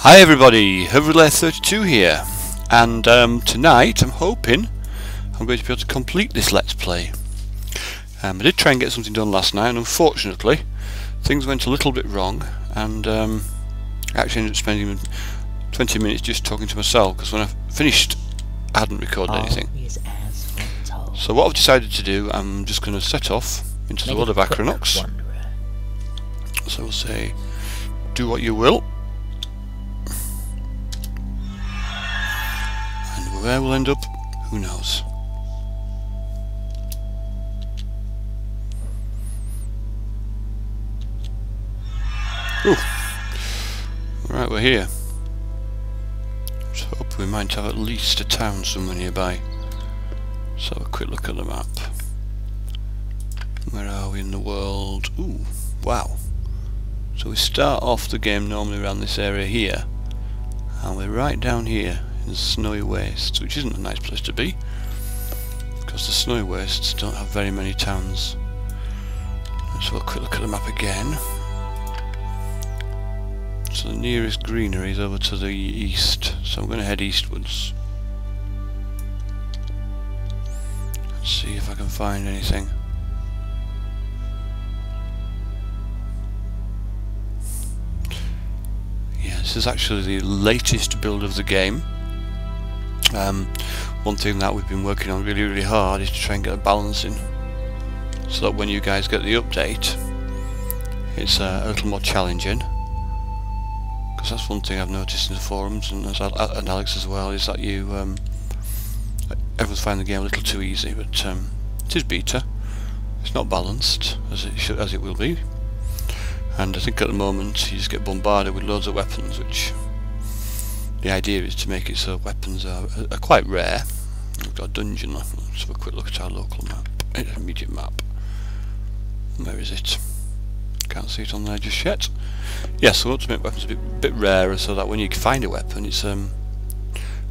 Hi everybody, Hoverlair32 here, and tonight I'm hoping I'm going to be able to complete this Let's Play. I did try and get something done last night, and unfortunately things went a little bit wrong, and I actually ended up spending 20 minutes just talking to myself, because when I finished I hadn't recorded anything. So what I've decided to do, I'm just going to set off into the world of Ahkranox. So we'll say, do what you will. And where we'll end up, who knows. Ooh. Right, we're here. Let's hope we might have at least a town somewhere nearby. Let's have a quick look at the map. Where are we in the world? Ooh, wow. So we start off the game normally around this area here, and we're right down here in the snowy wastes, which isn't a nice place to be, because the snowy wastes don't have very many towns. Let's have a quick look at the map again. So the nearest greenery is over to the east, so I'm going to head eastwards. Let's see if I can find anything. Yeah, this is actually the latest build of the game. One thing that we've been working on really hard is to try and get a balance in, so that when you guys get the update it's a little more challenging. Because that's one thing I've noticed in the forums, and Alex as well, is that you everyone's finding the game a little too easy, but it is beta. It's not balanced as it will be, and I think at the moment you just get bombarded with loads of weapons, which the idea is to make it so weapons are quite rare. We've got a dungeon. Let's have a quick look at our local map, immediate map. Where is it? Can't see it on there just yet. Yes, so we want to make weapons a bit rarer, so that when you find a weapon it's an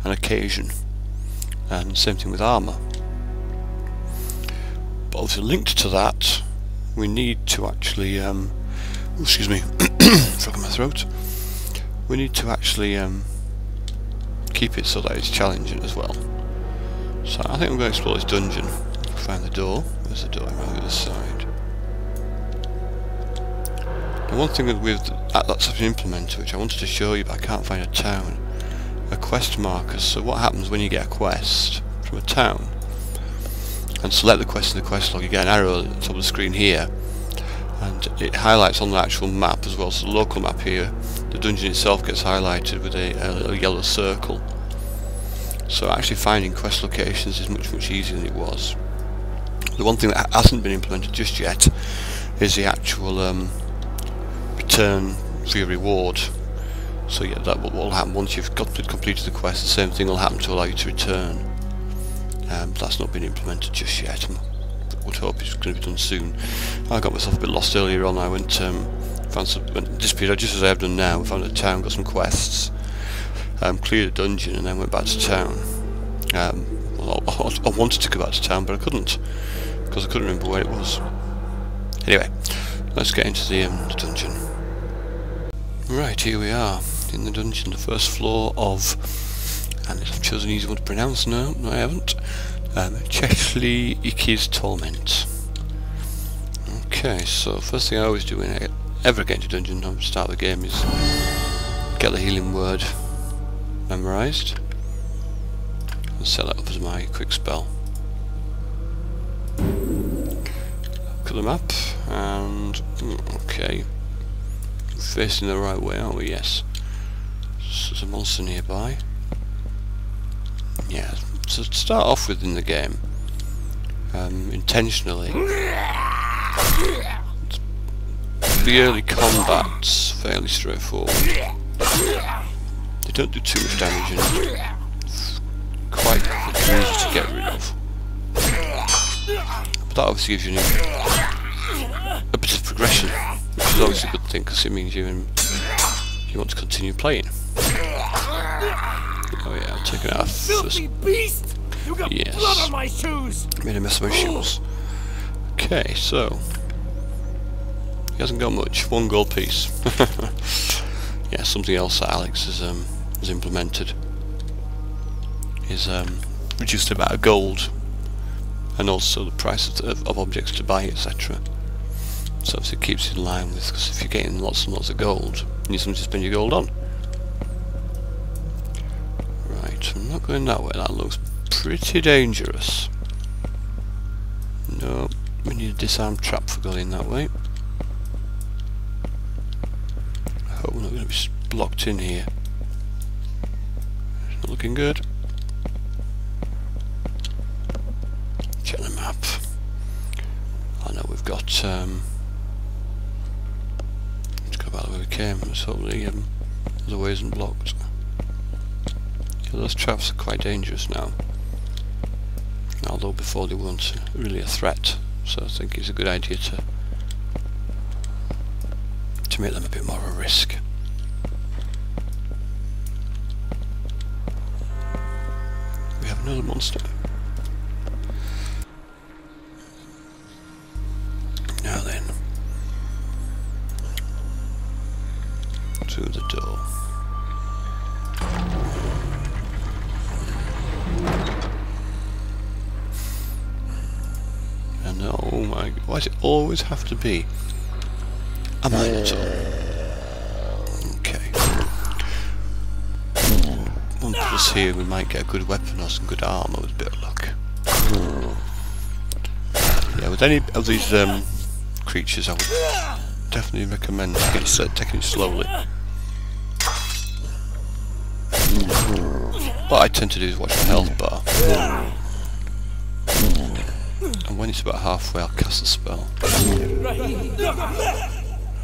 occasion. And same thing with armour. But obviously linked to that, we need to actually excuse me, frog in my throat. We need to actually keep it so that it's challenging as well. So I think I'm going to explore this dungeon. Find the door. Where's the door? Around the other side. The one thing that's been implemented, which I wanted to show you but I can't find a town, are quest markers. So what happens when you get a quest from a town and select the quest in the quest log, you get an arrow at the top of the screen here, and it highlights on the actual map as well. So the local map here, the dungeon itself gets highlighted with a yellow circle. So actually finding quest locations is much easier than it was. The one thing that hasn't been implemented just yet is the actual return for your reward. So yeah, that will happen once you've completed the quest. The same thing will happen to allow you to return. That's not been implemented just yet. I would hope it's going to be done soon. I got myself a bit lost earlier on. I went disappeared just as I have done now. Found a town, got some quests, cleared a dungeon, and then went back to town. I wanted to go back to town, but I couldn't, because I couldn't remember where it was. Anyway, let's get into the dungeon. Right, here we are in the dungeon, the first floor of, and I've chosen an easy one to pronounce. No, I haven't. Cheshly Iki's Torment. Okay, so first thing I always do when I ever get into dungeon to start the game is get the healing word memorised and set that up as my quick spell. Look at the map, and okay, we're facing the right way, aren't we? Yes. So there's a monster nearby. Yeah. So to start off with in the game, intentionally, the early combat's fairly straightforward. They don't do too much damage and quite easy to get rid of. But that obviously gives you a bit of progression, which is always a good thing, because it means you want to continue playing. Oh yeah, I'm taking it out first. Beast! You got blood on my shoes! Made a mess of my shoes. Okay, so he hasn't got much. 1 gold piece. Yeah, something else that Alex has implemented is reduced the amount of gold and also the price of objects to buy, etc. So obviously it keeps it in line with, because if you're getting lots and lots of gold, you need something to spend your gold on. Right, I'm not going that way, that looks pretty dangerous. No, we need a disarm trap for going that way. I hope we're not going to be blocked in here. It's not looking good. Check the map. I know we've got let's go back the way we came. Let's hope the other way isn't blocked. Yeah, those traps are quite dangerous now. Although before they weren't really a threat, so I think it's a good idea to make them a bit more of a risk. We have another monster. Now then, to the door. And oh my god, why does it always have to be a minotaur? Okay. Once us here, we might get a good weapon or some good armor with a bit of luck. Yeah, with any of these creatures, I would definitely recommend taking it slowly. What I tend to do is watch my health bar. And when it's about halfway, I'll cast the spell.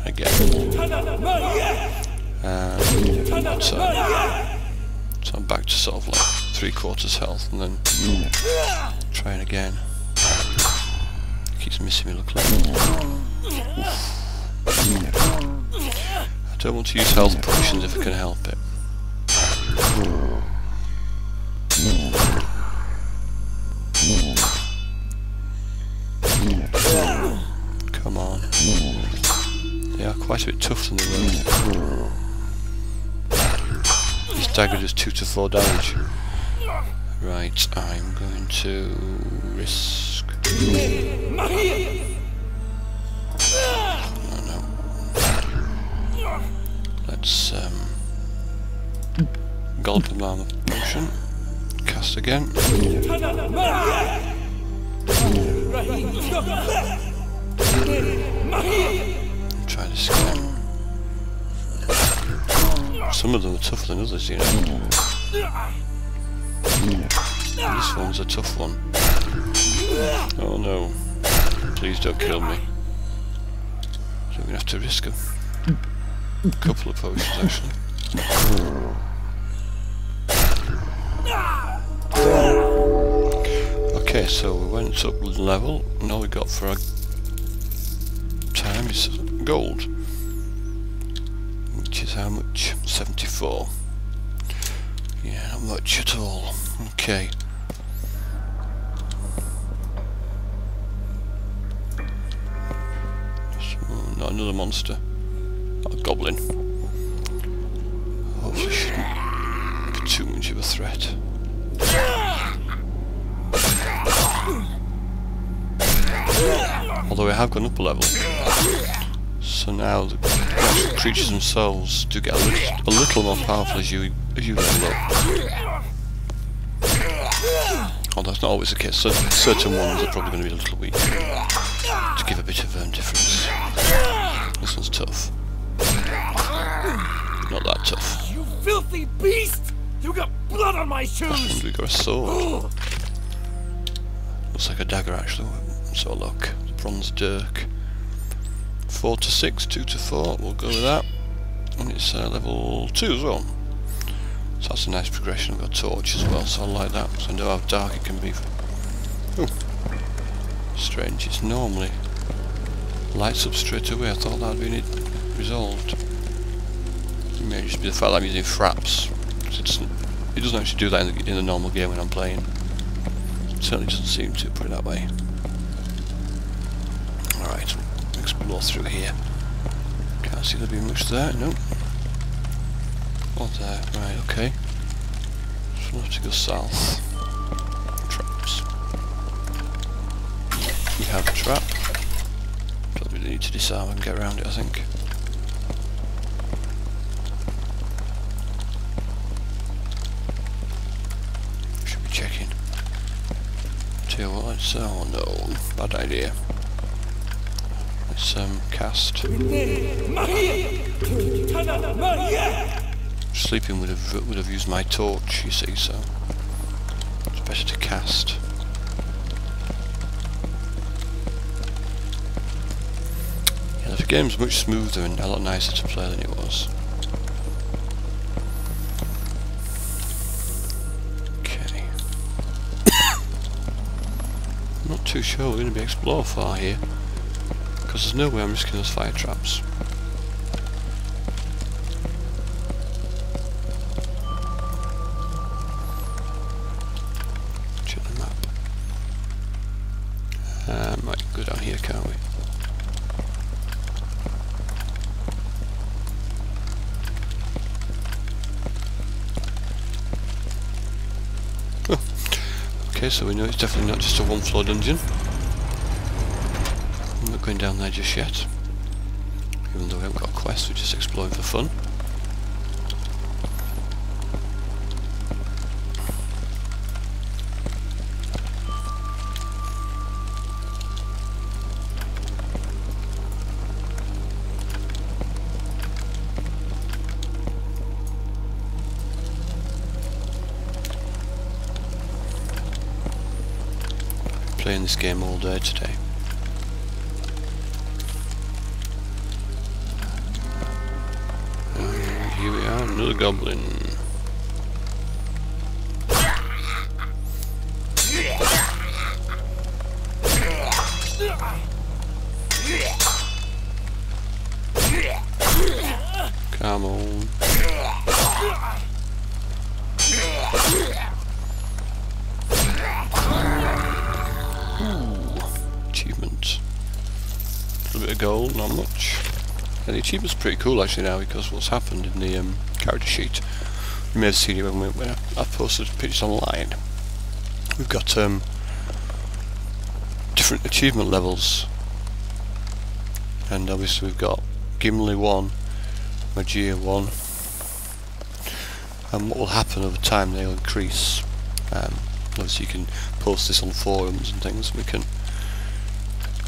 Again. So I'm back to sort of like 3/4 health, and then trying again. Keeps missing me, look like. I don't want to use health potions if I can help it. Come on. They are quite a bit tougher than they were. This dagger does 2 to 4 damage. Right, I'm going to risk... Oh no. Let's Golden Armor Potion. Cast again. Try this again. Some of them are tougher than others, you know. This one's a tough one. Oh no. Please don't kill me. So we're going to have to risk a couple of potions actually. Okay, so we went up level, and all we got for our time is gold. Which is how much? 74. Yeah, not much at all. Okay. So, not another monster. Not a goblin. Hopefully shouldn't be too much of a threat. Although we have gone up a level, so now the creatures themselves do get a little more powerful as you level up. Although that's not always the case. So certain ones are probably going to be a little weak to give a bit of difference. This one's tough. Not that tough. You filthy beast! You got blood on my shoes! And we got a sword. Looks like a dagger actually. So look, the bronze dirk. 4 to 6, 2 to 4, we'll go with that. And it's level 2 as well. So that's a nice progression. I've got a torch as well, so I like that, because I know how dark it can be. Ooh. Strange, it's normally lights up straight away. I thought that had been resolved. It may just be the fact that I'm using fraps. It doesn't actually do that in the normal game when I'm playing. It certainly doesn't seem to, put it that way. Alright, explore through here. Can't see there being much there, nope. Oh, there. Right, okay. So we'll have to go south. Traps. We have a trap. Don't really need to disarm and get around it, I think. Should be checking. Tell you what, let's... oh no, bad idea. Let's cast. Sleeping would have used my torch, you see, so it's better to cast. Yeah, the game's much smoother and a lot nicer to play than it was. Okay. I'm not too sure we're going to be explored far here, because there's no way I'm risking those fire traps. Check the map. Might go down here, can't we? Oh. Okay, so we know it's definitely not just a one-floor dungeon. I'm not going down there just yet, even though we haven't got a quest, we're just exploring for fun. Playing this game all day today. Here we are, another goblin. Come on. Ooh, achievement. A little bit of gold, not much. Yeah, the achievement's pretty cool actually now, because what's happened in the character sheet, you may have seen it when I posted pictures online. We've got different achievement levels, and obviously we've got Gimli 1, Magia 1, and what will happen over time, they'll increase. Obviously you can post this on forums and things, we can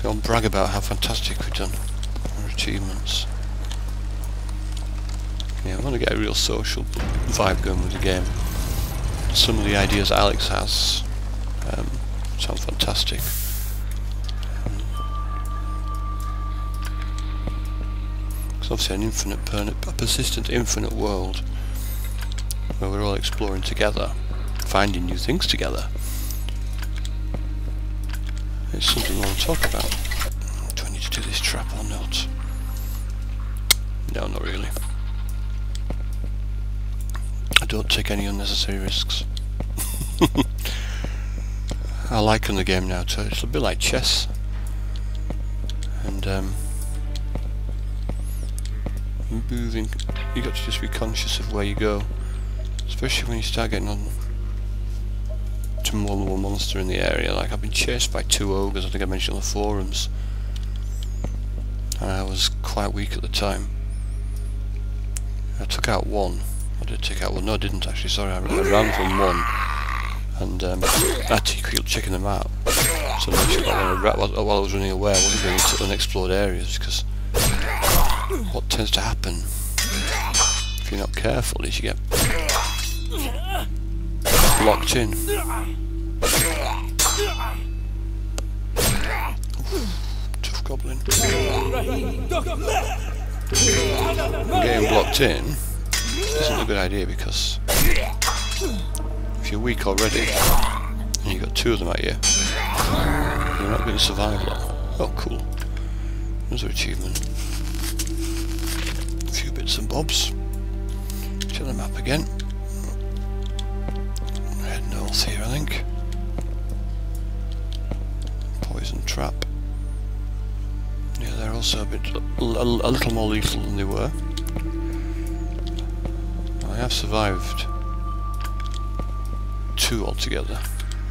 go and brag about how fantastic we've done our achievements. Yeah, I want to get a real social vibe going with the game. Some of the ideas Alex has sound fantastic. It's obviously a persistent infinite world where we're all exploring together, finding new things together. It's something I want to talk about. Do I need to do this trap or not? No, not really. I don't take any unnecessary risks. I liken the game now to, it's a bit like chess, and moving, you got to just be conscious of where you go, especially when you start getting on to more than one monster in the area. Like I've been chased by 2 ogres, I think I mentioned on the forums, and I was quite weak at the time. I took out one. I did take out one. No, I didn't actually. Sorry, I ran from one, and I had to keep checking them out. So make sure that while I was running away, I wasn't going into unexplored areas, because what tends to happen if you're not careful is you get locked in. Tough goblin. Getting blocked in isn't a good idea, because if you're weak already and you've got 2 of them at you, you're not going to survive long. Oh cool, another achievement. A few bits and bobs. Check the map again. Head north here, I think. Poison trap. Yeah, they're also a little more lethal than they were. I have survived 2 altogether.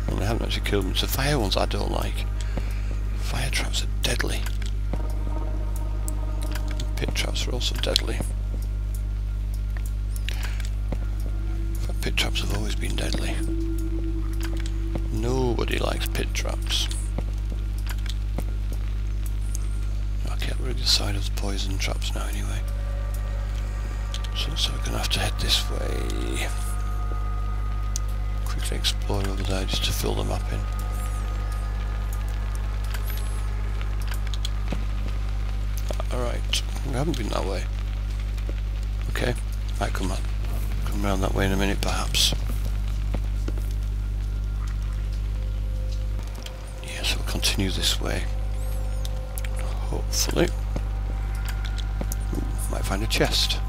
And I haven't actually killed them. It's the fire ones I don't like. Fire traps are deadly. Pit traps are also deadly. In fact, pit traps have always been deadly. Nobody likes pit traps. Okay, we're at the side of the poison traps now anyway. So we're going to have to head this way. Quickly explore over there just to fill the map in. Alright, we haven't been that way. Okay, might come around that way in a minute perhaps. Yeah, so we'll continue this way. Hopefully. Ooh, might find a chest.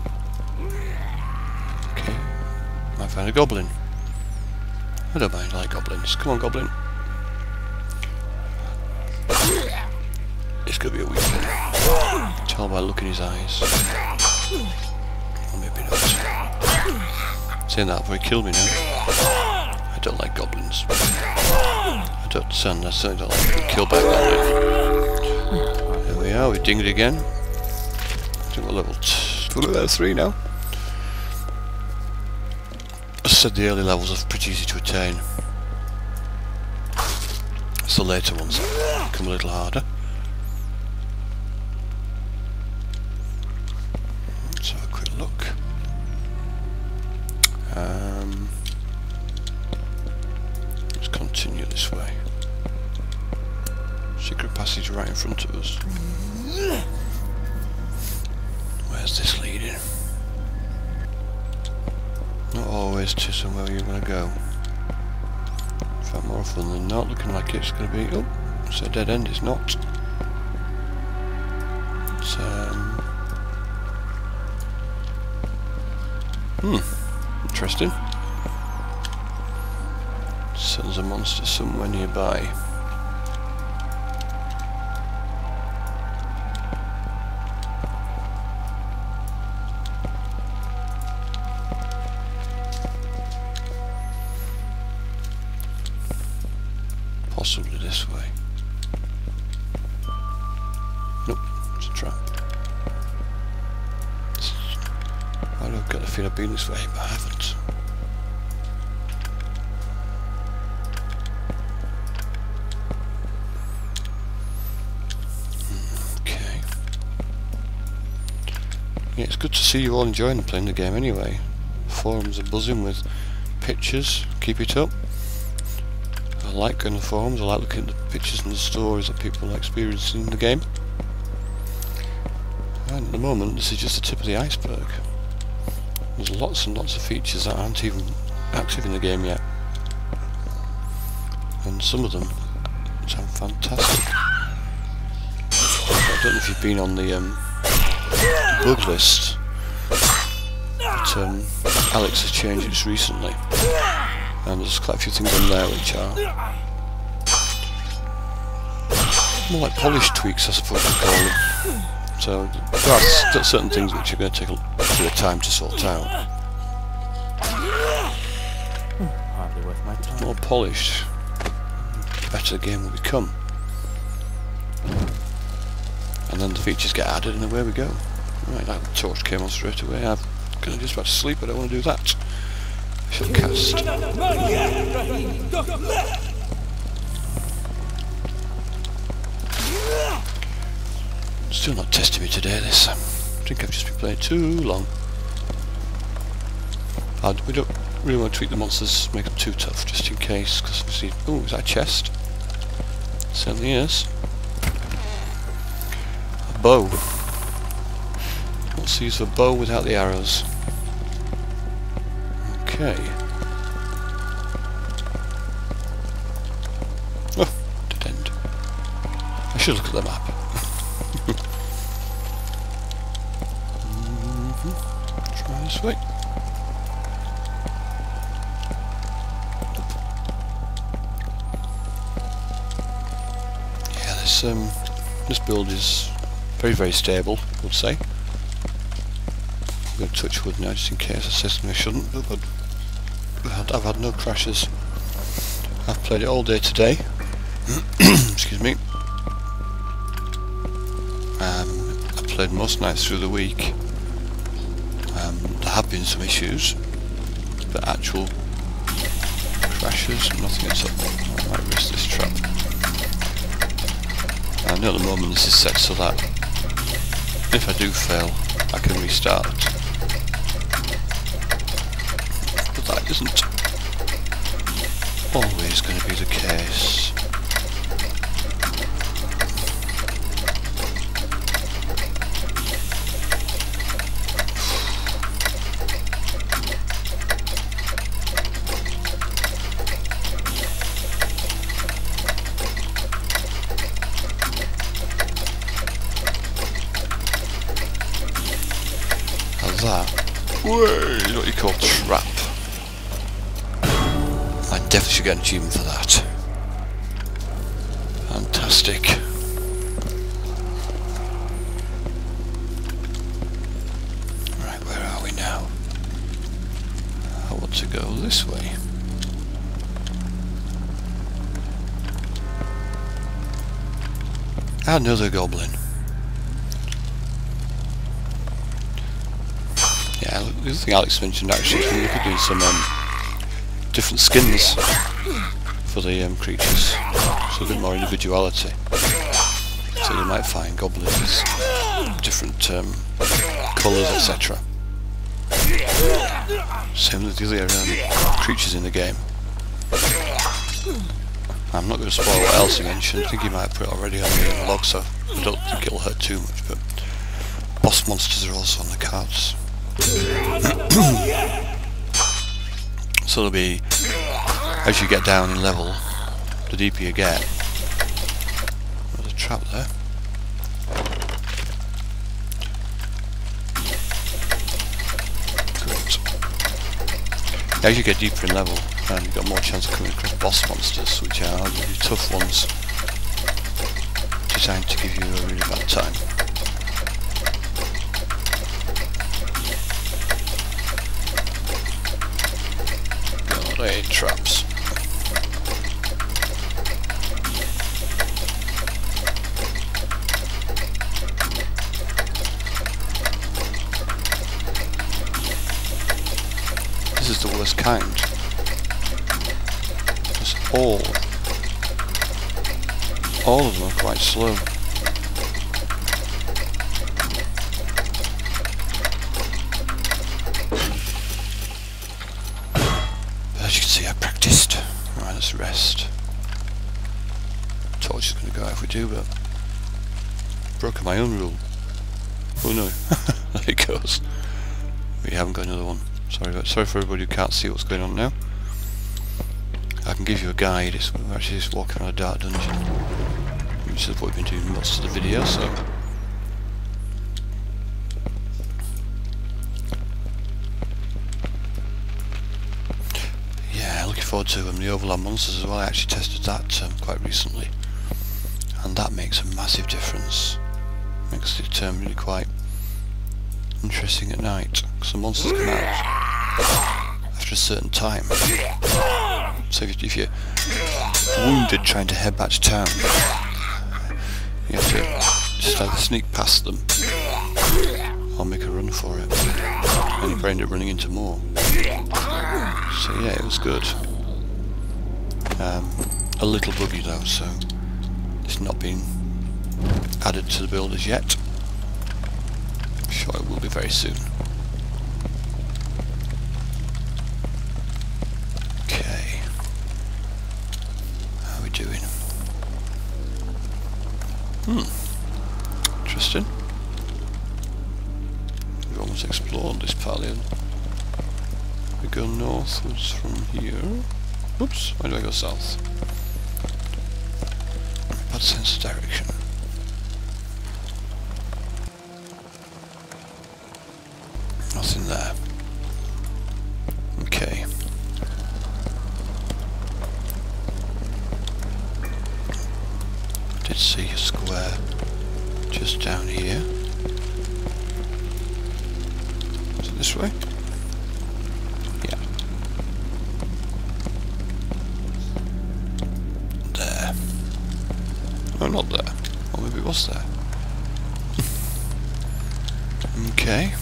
Okay, might find a goblin. I don't mind, I like goblins. Come on, goblin. It's gonna be a weak one. Tell by looking in his eyes. Or maybe not. Saying that before he killed me now. I don't like goblins. I certainly don't like being killed by a goblin. There we are, we dinged it again. I think we're level 3 now. As I said, the early levels are pretty easy to attain. It's the later ones that become a little harder. Let's have a quick look. Let's continue this way. Secret passage right in front of us. Where's this leading? Not always to somewhere you're going to go. In fact, more often than not, looking like it's going to be... Oh, it's a dead end, it's not. It's, interesting. So there's a monster somewhere nearby. Possibly this way. Nope, it's a trap. I don't get the feel I've been this way, but I haven't. Okay. Yeah, it's good to see you all enjoying playing the game anyway. Forums are buzzing with pictures. Keep it up. I like going to the forums, I like looking at the pictures and the stories that people are experiencing in the game. And at the moment, this is just the tip of the iceberg. There's lots and lots of features that aren't even active in the game yet. And some of them sound fantastic. I don't know if you've been on the bug list, but Alex has changed it just recently. And there's quite a few things on there which are more like polished tweaks, I suppose you call them. So there are certain things which are going to take a bit of time to sort out. Hardly worth my time. More polished, the better the game will become. And then the features get added and away we go. Right, that torch came on straight away. I'm going to just about to sleep, but I don't want to do that. I shall cast. Still not testing me today, this. I think I've just been playing too long. We don't really want to tweak the monsters, make them too tough, just in case, because obviously... Oh, is that a chest? Certainly is. A bow. What's use a bow without the arrows? Okay. Oh, dead end. I should look at the map. Try this way. Yeah, this build is very, very stable, I would say. I'm going to touch wood now just in case I say something I shouldn't, but I've had no crashes. I've played it all day today. Excuse me. I played most nights through the week. There have been some issues, but actual crashes, nothing at all. I might risk this trap. I know at the moment this is set so that if I do fail, I can restart. But that isn't always going to be the case. That is what you call trap. I definitely should get an achievement for that. Fantastic. Right, where are we now? I want to go this way. Another goblin. Yeah, the other thing Alex mentioned actually is we look at doing some different skins for the creatures, so a bit more individuality. So you might find goblins with different colours, etc. Same with the other creatures in the game. I'm not going to spoil what else he mentioned. I think he might have put it already on the log, so I don't think it'll hurt too much. But boss monsters are also on the cards. So there'll be, as you get down in level, the deeper you get. There's a trap there. Great. As you get deeper in level, you've got more chance of coming across boss monsters, which are really tough ones, designed to give you a really bad time. Traps. This is the worst kind. Because all of them are quite slow. As you can see, I practiced. Right, let's rest. Torch is going to go out if we do, but broken my own rule. Oh no, there it goes. We haven't got another one. Sorry for everybody who can't see what's going on now. I can give you a guide. We're actually just walking around a dark dungeon, which is what we've been doing most of the video. So. Forward to the overland monsters as well. I actually tested that quite recently, and that makes a massive difference. Makes it really quite interesting at night, because the monsters come out after a certain time. So if you're wounded trying to head back to town, you have to just either sneak past them or make a run for it, and you end up running into more. So yeah, it was good. A little buggy though, so it's not been added to the build as yet. I'm sure it will be very soon. Okay, how are we doing? Interesting. We've almost explored this part of the we go northwards from here. Oops, why do I go south? Bad sense of direction. Nothing there. Okay. I did see a square just down here. So this way? Yeah. There. No, not there. Or maybe it was there. Okay.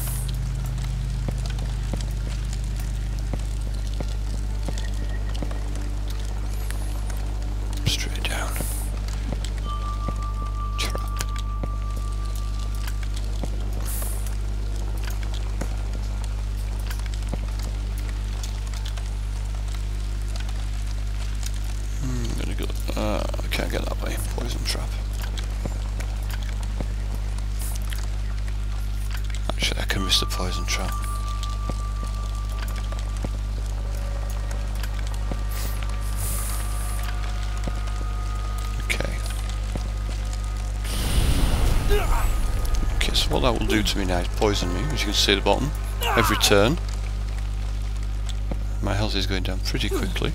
Straight down. Trap. I'm gonna go. I can't get that way. Poison trap. Actually, I can risk the poison trap. Okay. Okay, so what that will do to me now is poison me, as you can see at the bottom, every turn. My health is going down pretty quickly.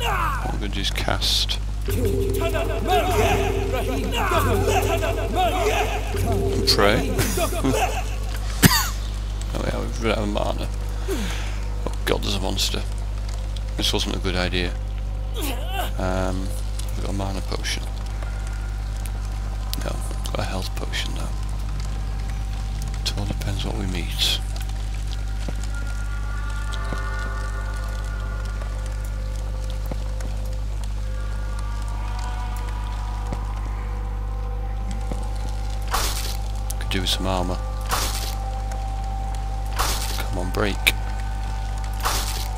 I'm going to just cast and pray. Oh yeah, we've run out of mana. Oh god, there's a monster. This wasn't a good idea. We've got a mana potion. No, got a health potion though. It all depends what we meet. Do with some armour. Come on, break.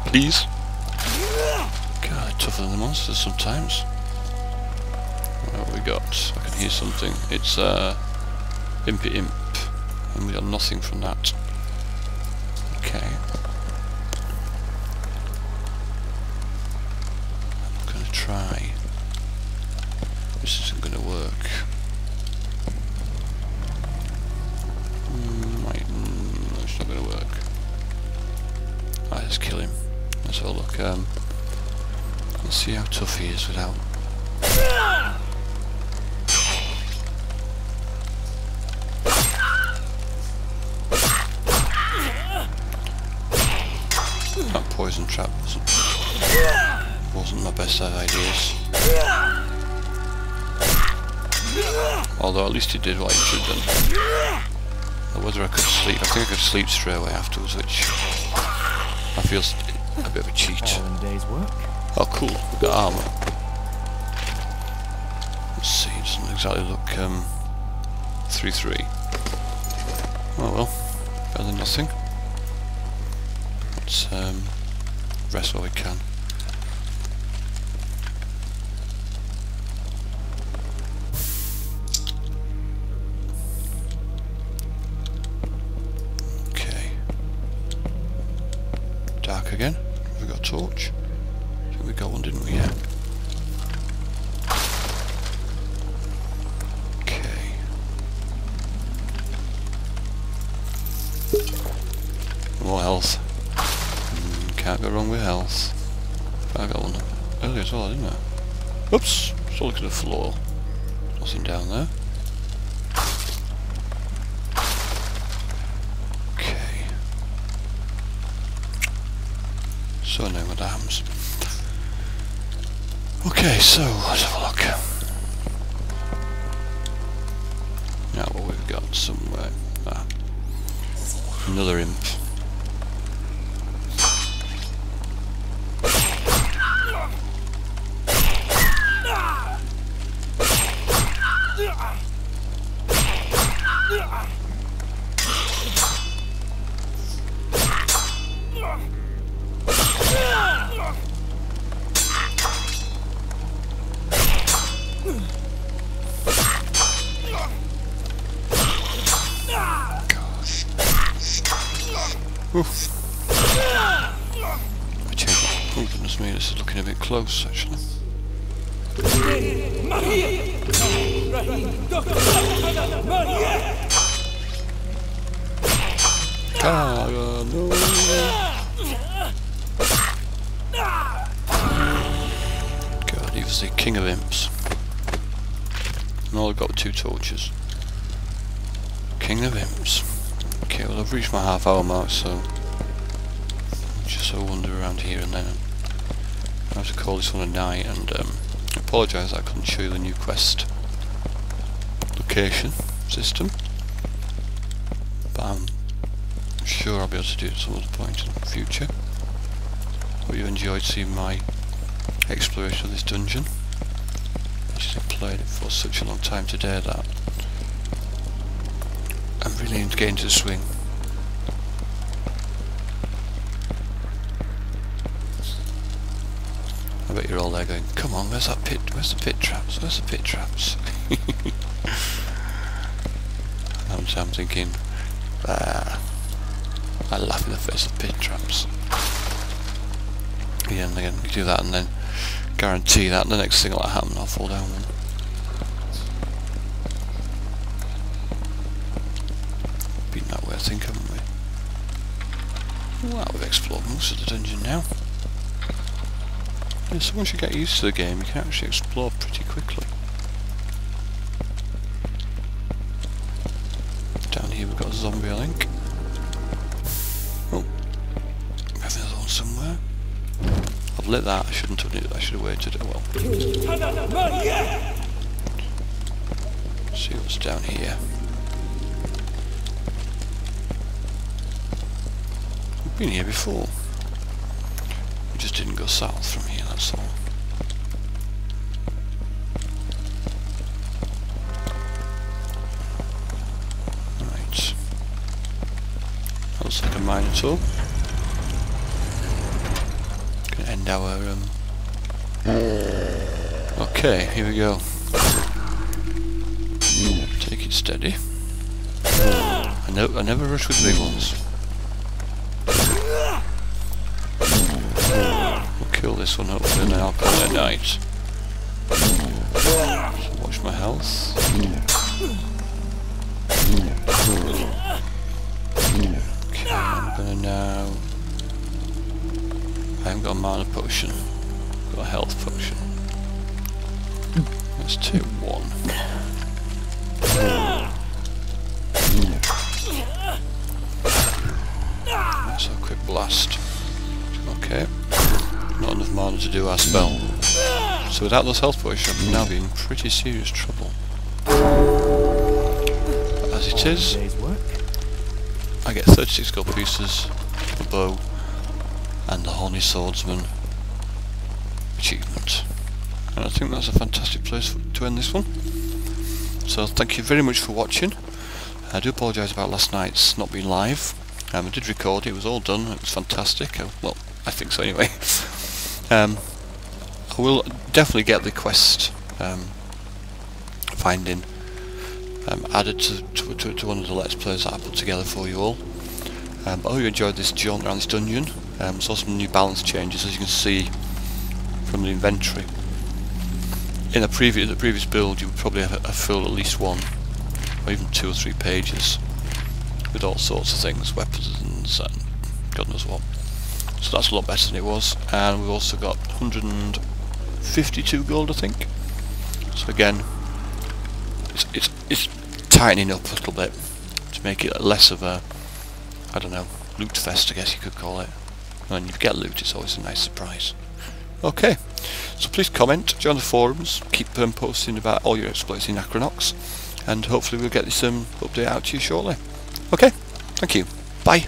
Please. God, tougher than the monsters sometimes. What have we got? I can hear something. It's Impy Imp. And we got nothing from that. Okay. I'm gonna try. This isn't gonna work. It's not going to work. Alright, let's kill him. Let's have a look. Let's see how tough he is without. That poison trap wasn't my best of ideas. Although at least he did what he should have done. Whether I could sleep, I think I could sleep straight away afterwards, which I feel a bit of a cheat. All in a day's work. Oh cool, we've got armour. Let's see, it doesn't exactly look 3-3. Oh well, better than nothing. Let's rest while we can. Again, we got a torch. I think we got one, didn't we? Yeah. Okay. More health. Can't go wrong with health. I got one earlier as well, didn't I? Oops! Still looking at the floor. Nothing down there. So I know what happens. Okay, so let's have a look. Now what we've got somewhere. Another imp. Oof. Oh goodness me, this is looking a bit close actually. No. God, he was the king of imps. And all I got 2 torches. King of imps. Okay, well I've reached my half-hour mark, so just so wander around here and then. I have to call this one a night, and I apologise that I couldn't show you the new quest location system, but I'm sure I'll be able to do it at some other point in the future. Hope you enjoyed seeing my exploration of this dungeon. I just played it for such a long time today that I'm really into getting into the swing. I bet you're all there going, come on, where's that pit? Where's the pit traps? Where's the pit traps? I'm thinking, I laugh in the face of pit traps. Yeah, and again, you do that and then guarantee that the next thing will happen, I'll fall down one. Been that way, I think, haven't we? Well, we've explored most of the dungeon now. Yeah, so once you get used to the game, you can actually explore pretty quickly. Down here we've got a zombie, I think. Oh, we have another one somewhere. I've lit that, I shouldn't have lit it, I should have waited. Oh well. See what's down here. We've been here before. We just didn't go south from here, that's all. Right. That looks like a minotaur. Gonna end our okay, here we go. Take it steady. I never rush with big ones. We'll kill this one hopefully and then I'll call it a night. So watch my health. Okay, I'm gonna now... I haven't got a mana potion. I've got a health potion. Let's take one. That's a quick blast. Okay. Not enough mana to do our spell. So without those health potions, I'm now in pretty serious trouble. But as it is, I get 36 gold pieces, a bow, and the Horny Swordsman achievement. And I think that's a fantastic place to end this one. So thank you very much for watching. I do apologise about last night's not being live. I did record it, it was all done, it was fantastic. Well, I think so anyway. I will definitely get the quest finding added to one of the Let's Plays that I put together for you all. But I hope you enjoyed this jaunt around this dungeon. Saw some new balance changes, as you can see from the inventory. In the previous build, you would probably have filled at least one, or even 2 or 3 pages with all sorts of things, weapons and God knows what. So that's a lot better than it was. And we've also got 152 gold, I think. So again, it's tightening up a little bit to make it less of a, I don't know, loot fest, I guess you could call it. When you get loot, it's always a nice surprise. Okay, so please comment, join the forums, keep posting about all your exploits in Ahkranox, and hopefully we'll get this update out to you shortly. Okay, thank you, bye.